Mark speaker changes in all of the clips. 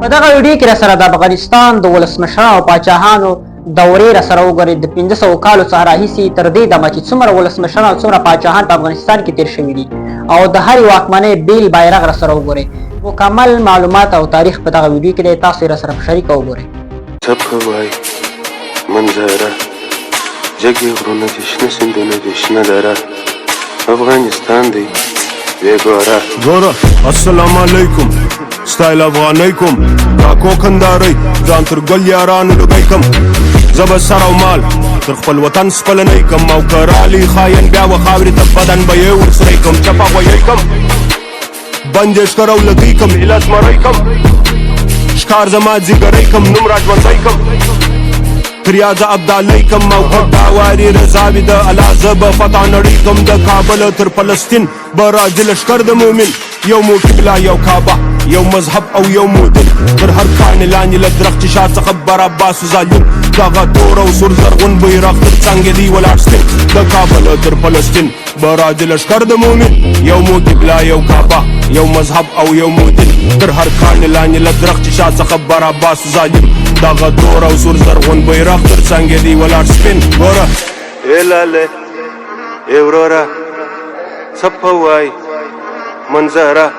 Speaker 1: په دغه ویډیو کې راسره د افغانستان د ولسمشرانو او پاچاهانو دورې راسره وګورئ. د 500 کالو څخه راهیسې تر دې دمه چې څومره ولسمشران او څومره پاچاهان په افغانستان کې تیر شوي دي او د هرې واکمنۍ بیل بیرغ راسره وګورئ. مکمل معلومات او تاریخ په دغه ویډیو کې دی، تاسو یې راسره په شریکه وګورئ.
Speaker 2: څه کوئ منظره جګې غرونه دي، شنه سیندونه دي، شنه دره افغانستان دی وی ګوره.
Speaker 3: السلام علیکم ستایل افغانیکم کاکو کنداري ځان تر ګل یارانو لګی کم زه به سر او مال تر خپل وطن سپلنی کم او که رالي خاین بیا و خاورې ته بدن به یې ورسری کم چپه غویی کم بندې ښکر او لګی کم هیله زمری کم ښکار زما ځیګری کم نوم را ژوندی کم فریاض ابدالۍ کم او خداواري رضاوي د الله زه به فتح نړۍ کم د کابل تر فلسطین به راځي لښکر د مومن یو مو قبله یو کعبه یو مذهب او یو مودل تر هر کاڼي لاندې له درخت شا څخه براباسو ظالم دغه تور او سور زرغون بیرغ تر څنګ دی ولاړ سپین د کابل تر فلسطین به راځي لښکر د مومن یو مو قبله یو کعبه یو مذهب او یو مودل تر هر کاڼي لاندې له درخت شا څخه براباسو ظالم دغه تور او سور زرغون بیرغ تر څنګ دی ولاړ سپین ګوره
Speaker 2: ایلاله ای وروره څه په وای منظره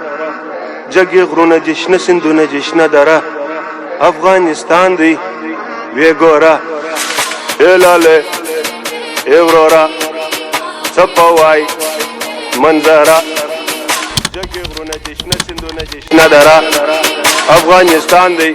Speaker 2: جګې غرونه دي، شنه سیندونه دي، شنه دره افغانستان دی وی ګوره. ایلاله ای وروره څه په وای منظره جګې غرونه دي، شنه سیندونه دي، شنه دره افغانستان دی